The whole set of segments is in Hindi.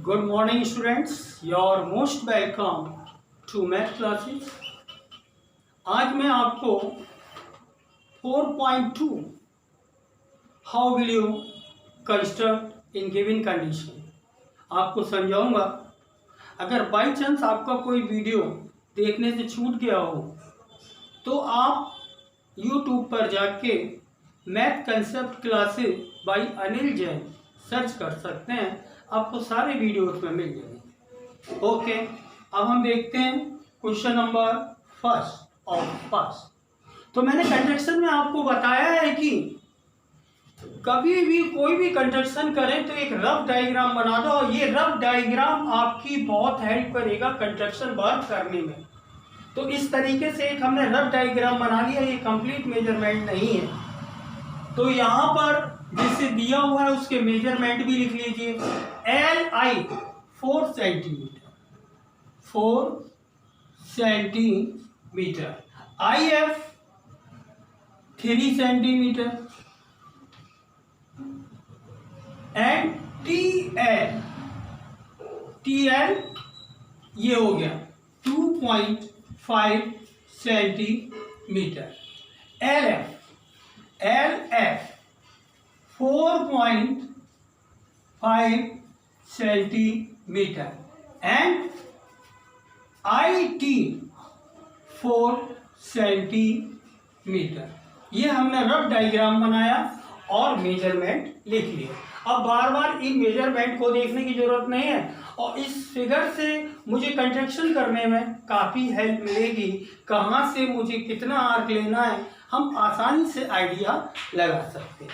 Good morning students, you're most welcome to math classes. आज मैं आपको 4.2 How will you construct in given condition आपको समझाऊंगा। अगर बाई चांस आपका कोई वीडियो देखने से छूट गया हो तो आप YouTube पर जाके math concept classes by Anil Jain search कर सकते हैं, आपको सारे वीडियो उसमें मिल जाएंगे। ओके, अब हम देखते हैं क्वेश्चन नंबर फर्स्ट ऑफ पास। तो मैंने कंस्ट्रक्शन में आपको बताया है कि कभी भी कोई भी कंस्ट्रक्शन करें तो एक रफ डायग्राम बना दो, और ये रफ डायग्राम आपकी बहुत हेल्प करेगा कंस्ट्रक्शन वर्क करने में। तो इस तरीके से एक हमने रफ डायग्राम बना लिया, ये कंप्लीट मेजरमेंट नहीं है। तो यहाँ पर जिससे दिया हुआ है उसके मेजरमेंट भी लिख लीजिए। LI 4 centimetre, 4 centimetre, IF 3 centimetre and TL ये हो गया 2.5 centimetre. LF 4.5 centimetre and IT 4 centimetre. ये हमने रफ डायग्राम बनाया और मेजरमेंट लिख लिया। अब बार बार इन मेजरमेंट को देखने की जरूरत नहीं है, और इस फिगर से मुझे कंस्ट्रक्शन करने में काफ़ी हेल्प मिलेगी। कहाँ से मुझे कितना आर्क लेना है हम आसानी से आइडिया लगा सकते हैं।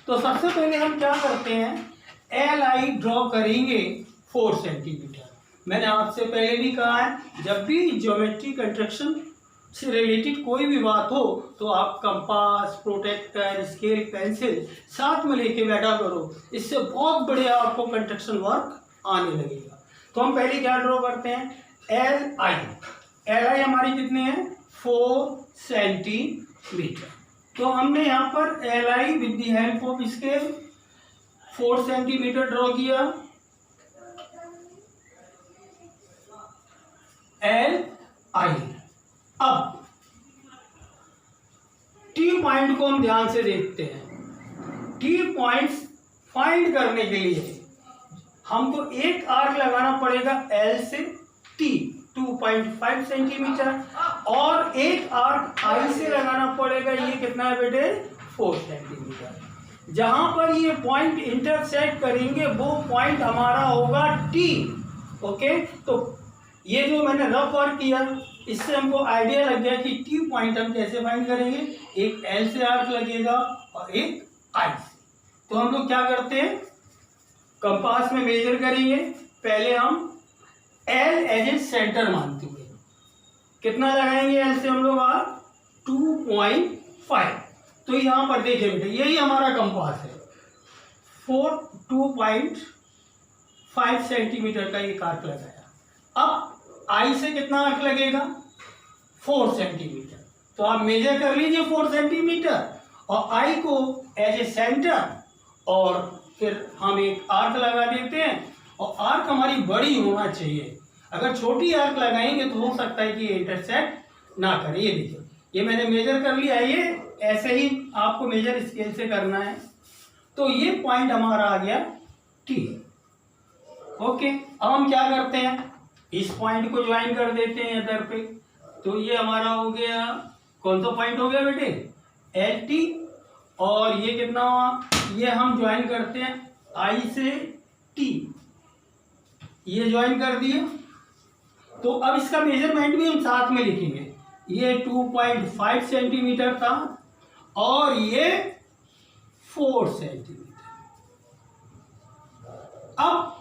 तो सबसे पहले हम क्या करते हैं, LI ड्रॉ करेंगे 4 सेंटीमीटर। मैंने आपसे पहले भी कहा है, जब भी ज्योमेट्री कंस्ट्रक्शन से रिलेटेड कोई भी बात हो तो आप कंपास, प्रोटेक्टर, स्केल, पेंसिल साथ में लेके बैठा करो, इससे बहुत बढ़िया आपको कंस्ट्रक्शन वर्क आने लगेगा। तो हम पहले क्या ड्रॉ करते हैं, LI हमारी कितनी है, 4 सेंटीमीटर। तो हमने यहाँ पर LI with the help of scale 4 centimetre draw किया। LI। अब T पॉइंट को हम ध्यान से देखते हैं। T पॉइंट्स फाइंड करने के लिए हमको एक आर्क लगाना पड़ेगा L से T 2.5 सेंटीमीटर, और एक आर्क I से लगाना पड़ेगा, ये कितना है बेटे, 4 सेंटीमीटर। जहां पर ये पॉइंट इंटरसेक्ट करेंगे वो पॉइंट हमारा होगा T। ओके, तो ये जो मैंने रफ वर्क किया इससे हमको आइडिया लग गया कि T पॉइंट हम कैसे फाइंड करेंगे। एक L से आर्क लगेगा और एक I से। तो हम लोग क्या करते हैं, कंपास में मेजर करेंगे। पहले हम L एज ए सेंटर मानते हुए कितना लगाएंगे, L से हम लोग 2.5। तो यहाँ पर देखिए बेटे, यही हमारा कंपास है। 2.5 सेंटीमीटर का एक आर्क लगाया। अब I से कितना आर्क लगेगा, 4 सेंटीमीटर। तो आप मेजर कर लीजिए 4 सेंटीमीटर, और I को एज ए सेंटर, और फिर हम एक आर्क लगा देते हैं। और आर्क हमारी बड़ी होना चाहिए, अगर छोटी आर्क लगाएंगे तो हो सकता है कि ये इंटरसेक्ट ना करे। ये देखिए, ये मैंने मेजर कर लिया है, ये ऐसे ही आपको मेजर स्केल से करना है। तो ये पॉइंट हमारा आ गया T। ओके, अब हम क्या करते हैं, इस पॉइंट को ज्वाइन कर देते हैं इधर पे। तो ये हमारा हो गया, कौन सा पॉइंट हो गया बेटे, LT। और ये कितना हुआ, ये हम ज्वाइन करते हैं I से T, ये ज्वाइन कर दिया। तो अब इसका मेजरमेंट भी हम साथ में लिखेंगे। ये 2.5 सेंटीमीटर था और ये 4 सेंटीमीटर। अब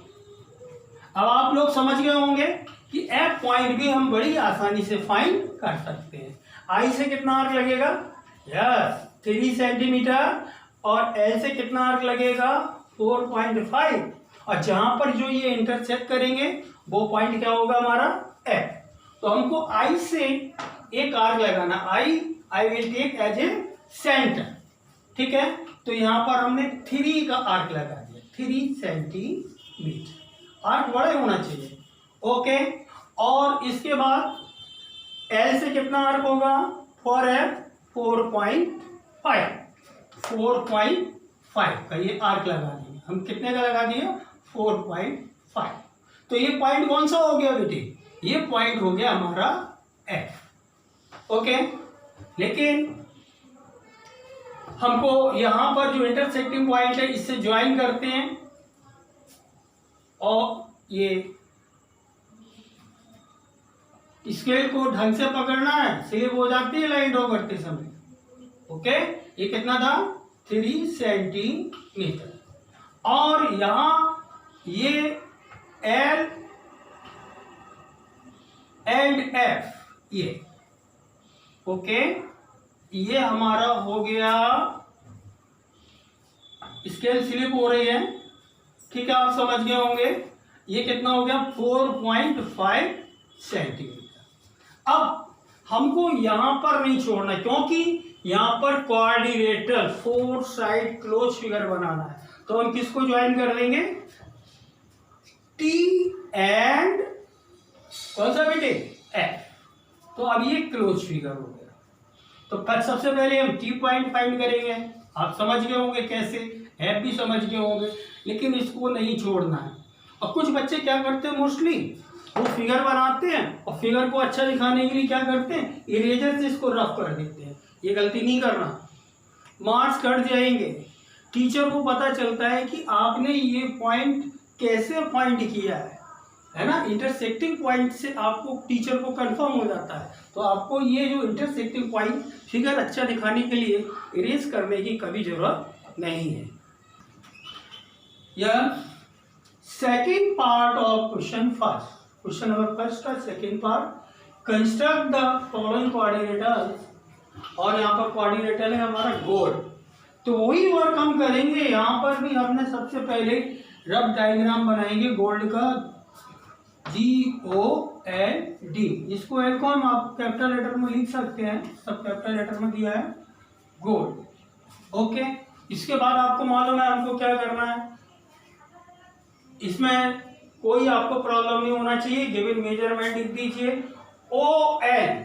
आप लोग समझ गए होंगे कि F पॉइंट भी हम बड़ी आसानी से फाइंड कर सकते हैं। I से कितना आर्क लगेगा, यस 3 सेंटीमीटर, और L से कितना आर्क लगेगा, 4.5। और जहां पर जो ये इंटरसेक्ट करेंगे वो पॉइंट क्या होगा हमारा, F। तो हमको I से एक आर्क लगाना, I will take as a centre, ठीक है। तो यहाँ पर हमने 3 का आर्क लगा दिया, 3 सेंटीमीटर। आर्क बड़ा ही होना चाहिए। ओके, और इसके बाद एल से कितना आर्क होगा, फॉर एफ 4.5 का ये आर्क लगा दिए हम। कितने का लगा दिए, 4.5। तो ये पॉइंट कौन सा हो गया बेटे, ये पॉइंट हो गया हमारा एफ। ओके, लेकिन हमको यहां पर जो इंटरसेक्टिंग पॉइंट है इससे ज्वाइन करते हैं और ये स्केल को ढंग से पकड़ना है, स्लिप हो जाती है लाइन ड्रॉ करते समय। ओके, ये कितना था, 3 सेंटीमीटर। और यहां ये एल एंड एफ, ये ओके, ये हमारा हो गया, स्केल स्लिप हो रही है, ठीक है, आप समझ गए होंगे। ये कितना हो गया, 4.5 सेंटीमीटर। अब हमको यहां पर नहीं छोड़ना क्योंकि यहां पर क्वाड्रिलेटरल 4 साइड क्लोज फिगर बनाना है। तो हम किसको ज्वाइन कर लेंगे, टी एंड कौन सा बेटे, एफ। तो अब ये क्लोज फिगर हो गया। तो सबसे पहले हम टी पॉइंट फाइंड करेंगे, आप समझ गए होंगे कैसे, एफ भी समझ गए होंगे, लेकिन इसको नहीं छोड़ना है। और कुछ बच्चे क्या करते हैं, मोस्टली वो फिगर बनाते हैं और फिगर को अच्छा दिखाने के लिए क्या करते हैं, इरेजर से इसको रफ कर देते हैं। ये गलती नहीं करना, मार्क्स कट जाएंगे। टीचर को पता चलता है कि आपने ये पॉइंट कैसे फाइंड किया है ना। इंटरसेक्टिंग पॉइंट से आपको टीचर को कंफर्म हो जाता है। तो आपको ये जो इंटरसेक्टिंग पॉइंट फिगर अच्छा दिखाने के लिए इरेज करने की कभी जरूरत नहीं है। यह second part of question first, question number first का second part, construct the following coordinators. और यहाँ पर कोऑर्डिनेटर है हमारा गोल। तो वही वर्क हम करेंगे। यहाँ पर भी हमने सबसे पहले रफ डायग्राम बनाएंगे गोल्ड का, GOLD। इसको एल को हम आप कैपिटल लेटर में लिख सकते हैं, सब कैपिटल लेटर में दिया है, गोल्ड। ओके, इसके बाद आपको मालूम है हमको क्या करना है, इसमें कोई आपको प्रॉब्लम नहीं होना चाहिए। गिवन मेजरमेंट लिख दीजिए, ON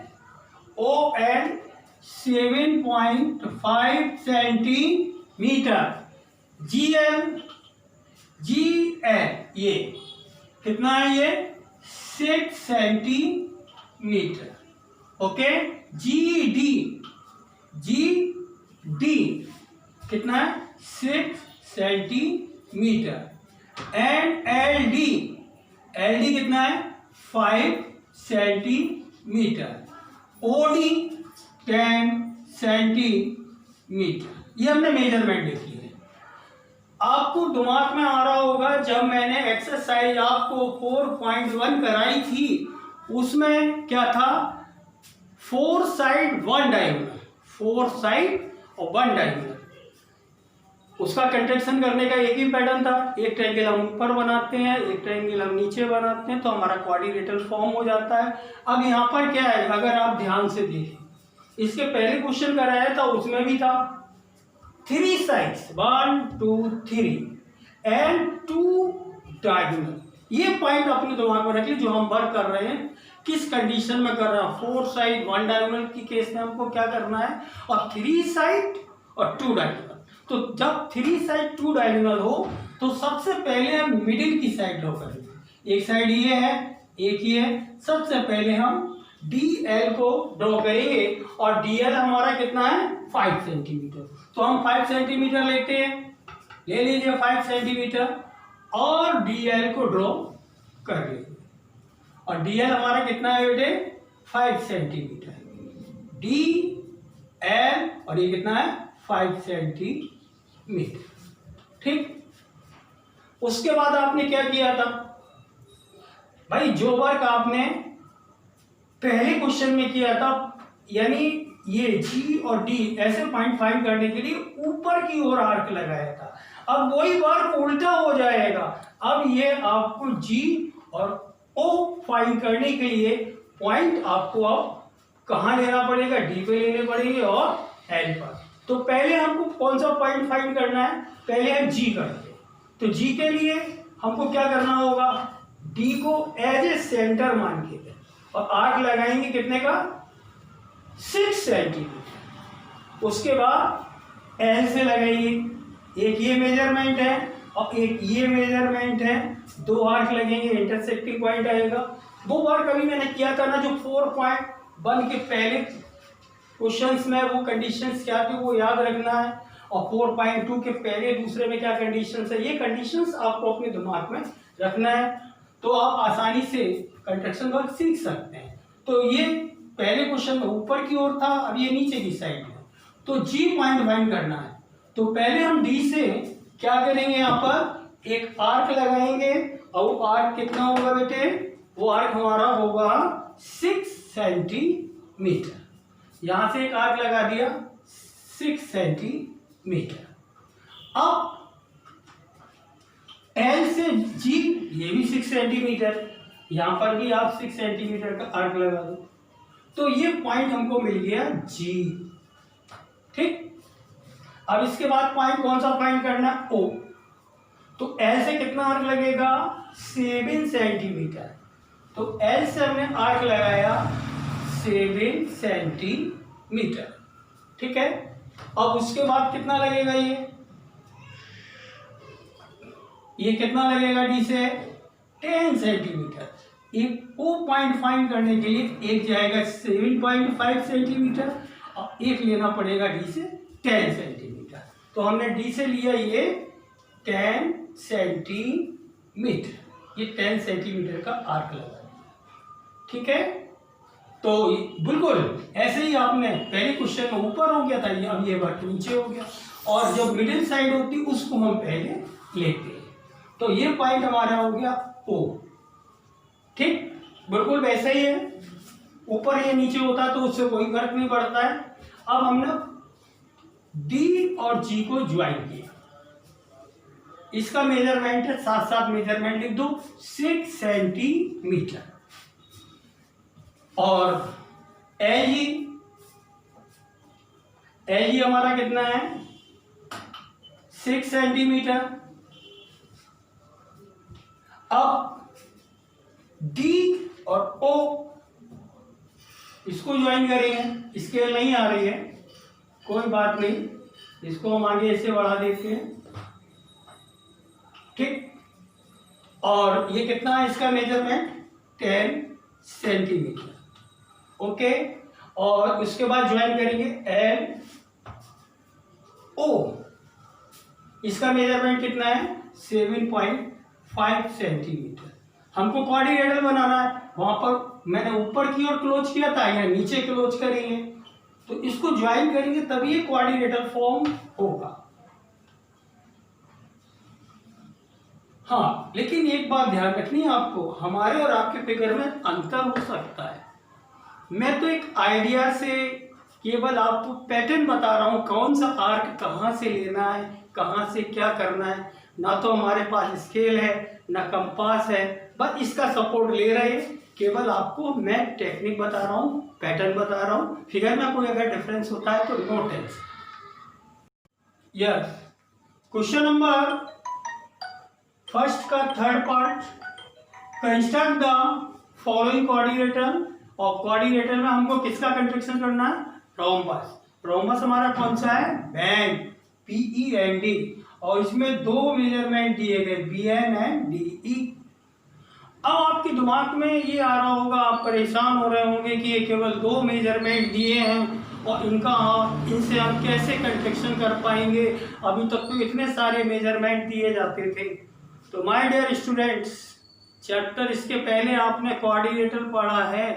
7.5 सेंटीमीटर, GL ये कितना है, ये 6 सेंटीमीटर। ओके, GD कितना है, 6 सेंटीमीटर। एंड LD कितना है, 5 सेंटीमीटर। OD 10 centimetre. ये हमने मेजरमेंट लिखी है। आपको दिमाग में आ रहा होगा जब मैंने एक्सरसाइज आपको 4.1 कराई थी, उसमें क्या था, 4 साइड 1 डायगोनल, 4 साइड और 1 डायगोनल। उसका कंस्ट्रक्शन करने का एक ही पैटर्न था, एक ट्रायंगल हम ऊपर बनाते हैं, एक ट्रायंगल हम नीचे बनाते हैं, तो हमारा क्वाड्रिलेटरल फॉर्म हो जाता है। अब यहाँ पर क्या है, अगर आप ध्यान से देखें, इसके पहले क्वेश्चन कराया था उसमें भी था 3 साइड्स 1 2 3 एंड 2 डायगोनल। ये पॉइंट अपने दिमाग में रखिए जो हम वर्क कर रहे हैं, किस कंडीशन में कर रहे हैं, 4 साइड 1 डायगोनल की केस में हमको क्या करना है, और 3 साइड और 2 डायगोनल। तो जब 3 साइड 2 डायगोनल हो तो सबसे पहले हम मिडिल की साइड ड्रॉ करेंगे। एक साइड ये है, एक ये है। सबसे पहले हम DL को ड्रॉ करेंगे और DL हमारा कितना है, 5 सेंटीमीटर। तो हम 5 सेंटीमीटर लेते हैं, ले लीजिए 5 सेंटीमीटर और DL को ड्रॉ कर लीजिए। और DL हमारा कितना है बेटे, 5 सेंटीमीटर। DL और ये कितना है, 5 सेंटीमीटर। ठीक, उसके बाद आपने क्या किया था भाई, जो वर्क आपने पहले क्वेश्चन में किया था, यानी ये G और D ऐसे पॉइंट फाइंड करने के लिए ऊपर की ओर आर्क लगाया था। अब वही वर्क उल्टा हो जाएगा। अब ये आपको G और O फाइंड करने के लिए पॉइंट आपको अब कहाँ लेना पड़ेगा, D पे लेने पड़ेंगे और L पर। तो पहले हमको कौन सा पॉइंट फाइंड करना है, पहले हम G करते हैं। तो G के लिए हमको क्या करना होगा, डी को एज ए सेंटर मान के और आर्क लगाएंगे कितने का, 6 सेंटीमीटर। उसके बाद एल से लगाइए, एक ये मेजरमेंट है और एक ये मेजरमेंट है, 2 आर्क लगेंगे, इंटरसेक्टिंग पॉइंट आएगा। 2 बार कभी मैंने किया था ना, जो 4.1 के पहले क्वेश्चंस में वो कंडीशंस क्या थी वो याद रखना है, और 4.2 के पहले दूसरे में क्या कंडीशंस है, ये कंडीशंस आपको अपने दिमाग में रखना है, तो आप आसानी से कंस्ट्रक्शन वर्क सीख सकते हैं। तो ये पहले क्वेश्चन में ऊपर की ओर था, अब ये नीचे की साइड में, तो जी पॉइंट फाइंड करना है। तो पहले हम डी से क्या करेंगे, यहाँ पर एक आर्क लगाएंगे, और वो आर्क कितना होगा बेटे, वो आर्क हमारा होगा 6 सेंटीमीटर। यहां से एक आर्क लगा दिया 6 सेंटीमीटर। अब एल से जी, ये भी 6 सेंटीमीटर, यहां पर भी आप 6 सेंटीमीटर का आर्क लगा दो, तो ये पॉइंट हमको मिल गया जी। ठीक, अब इसके बाद पॉइंट कौन सा फाइंड करना, ओ। तो एल से कितना आर्क लगेगा, 7 सेंटीमीटर। तो एल से हमने आर्क लगाया 7 सेंटीमीटर। ठीक है, अब उसके बाद कितना लगेगा, ये कितना लगेगा डी से, 10 सेंटीमीटर। एक ओ पॉइंट फाइंड करने के लिए एक जाएगा 7.5 सेंटीमीटर और एक लेना पड़ेगा डी से 10 सेंटीमीटर। तो हमने डी से लिया ये 10 सेंटीमीटर, ये 10 सेंटीमीटर का आर्क लगा दिया। ठीक है, तो बिल्कुल ऐसे ही आपने पहले क्वेश्चन में ऊपर हो गया था, ये अब ये वर्क नीचे हो गया, और जो मिडिल साइड होती उसको हम पहले लेते हैं। तो ये पॉइंट हमारा हो गया ओ। ठीक, बिल्कुल वैसा ही है, ऊपर ये नीचे होता है तो उससे कोई फर्क नहीं पड़ता है। अब हमने डी और जी को ज्वाइन किया, इसका मेजरमेंट है, साथ साथ मेजरमेंट लिख दो, 6 सेंटीमीटर। और एल जी हमारा कितना है, 6 सेंटीमीटर। अब डी और ओ इसको ज्वाइन करेंगे, स्केल नहीं आ रही है, कोई बात नहीं, इसको हम आगे ऐसे बढ़ा देते हैं। ठीक, और ये कितना है इसका मेजरमेंट, 10 सेंटीमीटर। ओके, और उसके बाद ज्वाइन करेंगे एल ओ, इसका मेजरमेंट कितना है, 7.5 सेंटीमीटर। हमको क्वाड्रिलेटरल बनाना है, वहां पर मैंने ऊपर की ओर क्लोज किया था, या नीचे क्लोज करेंगे, तो इसको ज्वाइन करेंगे तभी ये क्वाड्रिलेटरल फॉर्म होगा। हाँ, लेकिन एक बात ध्यान रखनी है आपको, हमारे और आपके फिगर में अंतर हो सकता है। मैं तो एक आइडिया से केवल आपको पैटर्न बता रहा हूँ, कौन सा आर्क कहाँ से लेना है, कहाँ से क्या करना है। ना तो हमारे पास स्केल है, ना कंपास है, बस इसका सपोर्ट ले रहे हैं। केवल आपको मैं टेक्निक बता रहा हूँ, पैटर्न बता रहा हूँ। फिगर में कोई अगर डिफरेंस होता है तो no tense. Yes, question number first का third part, construct the following quadrilateral. और क्वाड्रिलेटरल में हमको किसका कंस्ट्रक्शन करना है, रोम्बस। रोम्बस हमारा कौन सा है, बैंड, PEND, और इसमें 2 मेजरमेंट दिए गए, BN एंड DE। अब आपके दिमाग में ये आ रहा होगा, आप परेशान हो रहे होंगे कि ये केवल 2 मेजरमेंट दिए हैं और इनसे हम कैसे कंस्ट्रक्शन कर पाएंगे, अभी तक तो इतने सारे मेजरमेंट दिए जाते थे। तो माय डियर स्टूडेंट्स, चैप्टर इसके पहले आपने क्वाड्रिलेटरल पढ़ा है।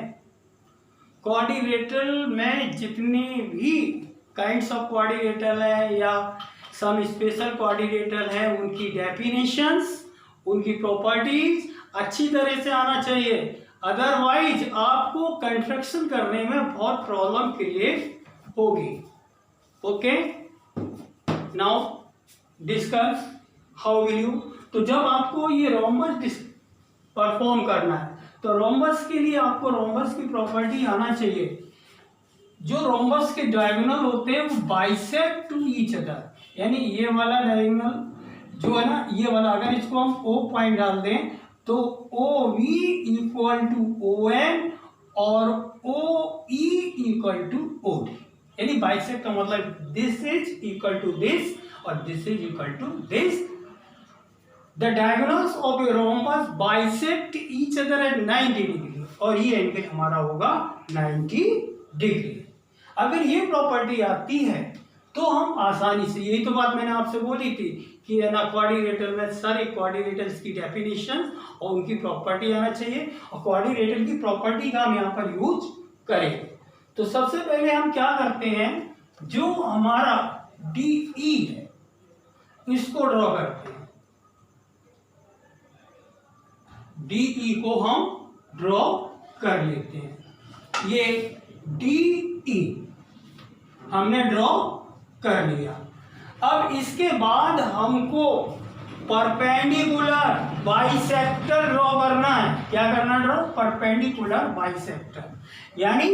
क्वाड्रिलेटरल में जितने भी काइंड्स ऑफ क्वाड्रिलेटरल है या सम स्पेशल क्वाड्रिलेटरल है, उनकी डेफिनेशंस, उनकी प्रॉपर्टीज अच्छी तरह से आना चाहिए, अदरवाइज आपको कंस्ट्रक्शन करने में बहुत प्रॉब्लम क्रिएट होगी। Okay, now discuss how will you. तो जब आपको ये रोम्बस परफॉर्म करना है तो रोम्बस के लिए आपको रोम्बस की प्रॉपर्टी आना चाहिए। जो रोम्बस के डायगोनल होते हैं वो बाइसेक्ट टू ईच अदर, यानी ये वाला डायगोनल जो है ना ये वाला, अगर इसको हम O पॉइंट डाल दें तो OV इक्वल टू ON और OE इक्वल टू OD, यानी बाइसेक्ट का मतलब this is equal to this और this is equal to this. The diagonals of a rhombus bisect each other at 90 degree, और ये एंगल हमारा होगा 90 डिग्री। अगर ये प्रॉपर्टी आती है तो हम आसानी से, यही तो बात मैंने आपसे बोली थी कि है ना क्वाड्रिलेटरल में सारे क्वाड्रिलेटरल्स की डेफिनेशन और उनकी प्रॉपर्टी आना चाहिए, और क्वाड्रिलेटरल की प्रॉपर्टी का हम यहाँ पर यूज करेंगे। तो सबसे पहले हम क्या करते हैं, जो हमारा DE है इसको ड्रॉ करते हैं। DE को हम ड्रॉ कर लेते हैं। ये DE हमने ड्रॉ कर लिया। अब इसके बाद हमको परपेंडिकुलर बाइसेक्टर ड्रॉ करना है। क्या करना ड्रॉ? परपेंडिकुलर बाइसेक्टर, यानी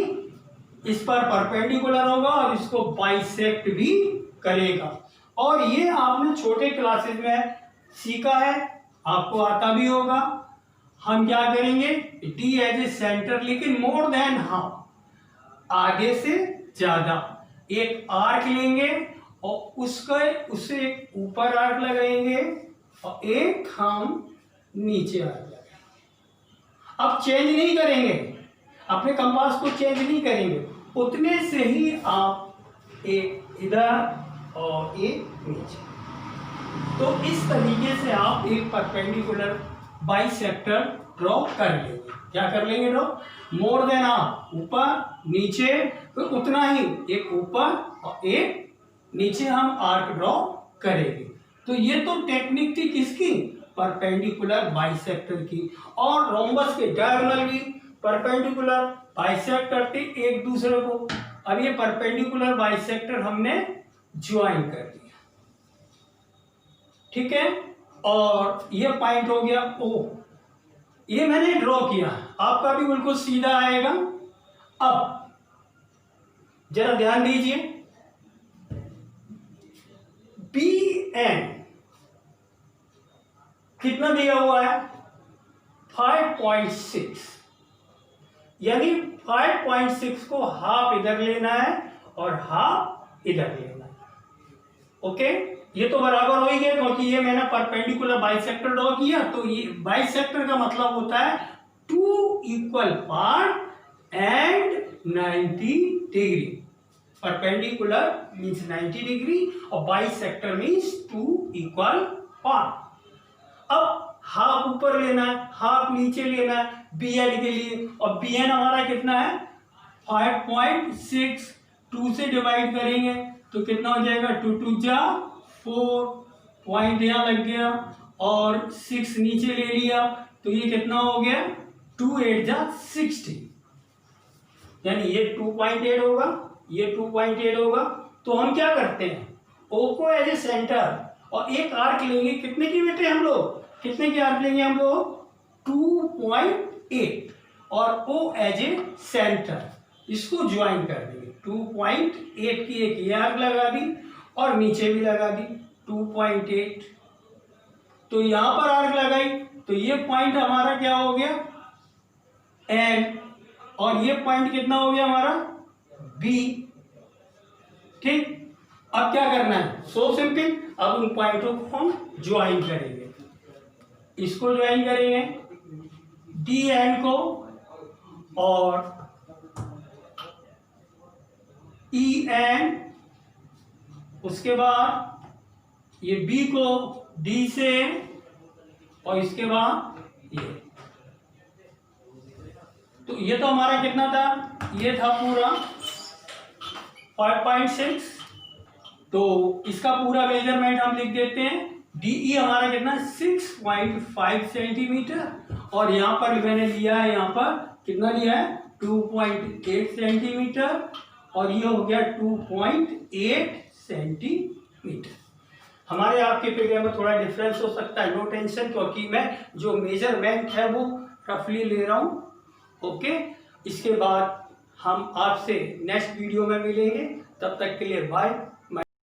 इस पर परपेंडिकुलर होगा और इसको बाइसेक्ट भी करेगा। और ये आपने छोटे क्लासेस में सीखा है, आपको आता भी होगा। हम क्या करेंगे, D एज ए सेंटर, लेकिन मोर देन हाफ, आगे से ज्यादा एक आर्क लेंगे और उसे ऊपर आर्क लगाएंगे और एक हम नीचे आर्क लगाएंगे। अब चेंज नहीं करेंगे, अपने कंपास को चेंज नहीं करेंगे, उतने से ही आप एक इधर और एक नीचे। तो इस तरीके से आप एक परपेंडिकुलर बाइसेक्टर ड्रॉ कर लेंगे। क्या कर लेंगे ड्रॉ? मोर देन आप, ऊपर नीचे, तो उतना ही एक ऊपर और एक नीचे हम आर्क ड्रॉ करेंगे। तो ये तो टेक्निक थी किसकी? परपेंडिकुलर बाइसेक्टर की। और रोम्बस के डायगोनल भी परपेंडिकुलर बाइसेक्ट करते एक दूसरे को। अब ये परपेंडिकुलर बाइसेक्टर हमने ज्वाइन कर दिया, ठीक है। और ये पॉइंट हो गया O, ये मैंने ड्रॉ किया, आपका भी बिल्कुल सीधा आएगा। अब जरा ध्यान दीजिए, BN कितना दिया हुआ है? 5.6, यानी 5.6 को हाफ इधर लेना है और हाफ इधर लेना है। ओके, ये तो बराबर हो ही गया, क्योंकि ये मैंने परपेंडिकुलर बाइसेक्टर ड्रॉ किया। तो ये बाइसेक्टर का मतलब होता है 2 equal part and 90 degree. Perpendicular means 90 degree और बाइसेक्टर मीन्स 2 इक्वल पार्ट। अब हाफ ऊपर लेना है, हाफ नीचे लेना है BN के लिए, और BN हमारा कितना है? 5.6, 2 से डिवाइड करेंगे तो कितना हो जाएगा? 2 2 जा 4, पॉइंट यहाँ लग गया और 6 नीचे ले लिया तो ये कितना हो गया? 2 8 जा 60, यानी ये 2.8 होगा, ये 2.8 होगा। तो हम क्या करते हैं, O को एज ए सेंटर और एक आर्क लेंगे। कितने की बेटे हम लोग, कितने की आर्क लेंगे हम लोग? 2.8 और O एज ए सेंटर, इसको ज्वाइन कर देंगे। 2.8 की एक ये आर्क लगा दी और नीचे भी लगा दी 2.8। तो यहां पर आर्क लगाई तो ये पॉइंट हमारा क्या हो गया? N, और ये पॉइंट कितना हो गया हमारा? B, ठीक। अब क्या करना है? सो सिंपल, अब उन पॉइंटों को हम ज्वाइन करेंगे। इसको ज्वाइन करेंगे DN को और EN, उसके बाद ये B को D से, और इसके बाद ये। तो ये तो हमारा कितना था? ये था पूरा 5.6। तो इसका पूरा मेजरमेंट हम लिख देते हैं। DE हमारा कितना? 6.5 सेंटीमीटर, और यहाँ पर मैंने लिया है, यहाँ पर कितना लिया है? 2.8 सेंटीमीटर, और ये हो गया 2.8 सेंटीमीटर। हमारे आपके फिगर में थोड़ा डिफरेंस हो सकता है, नो टेंशन, क्योंकि मैं जो मेजरमेंट है वो रफली ले रहा हूँ। ओके, इसके बाद हम आपसे नेक्स्ट वीडियो में मिलेंगे, तब तक के लिए बाय।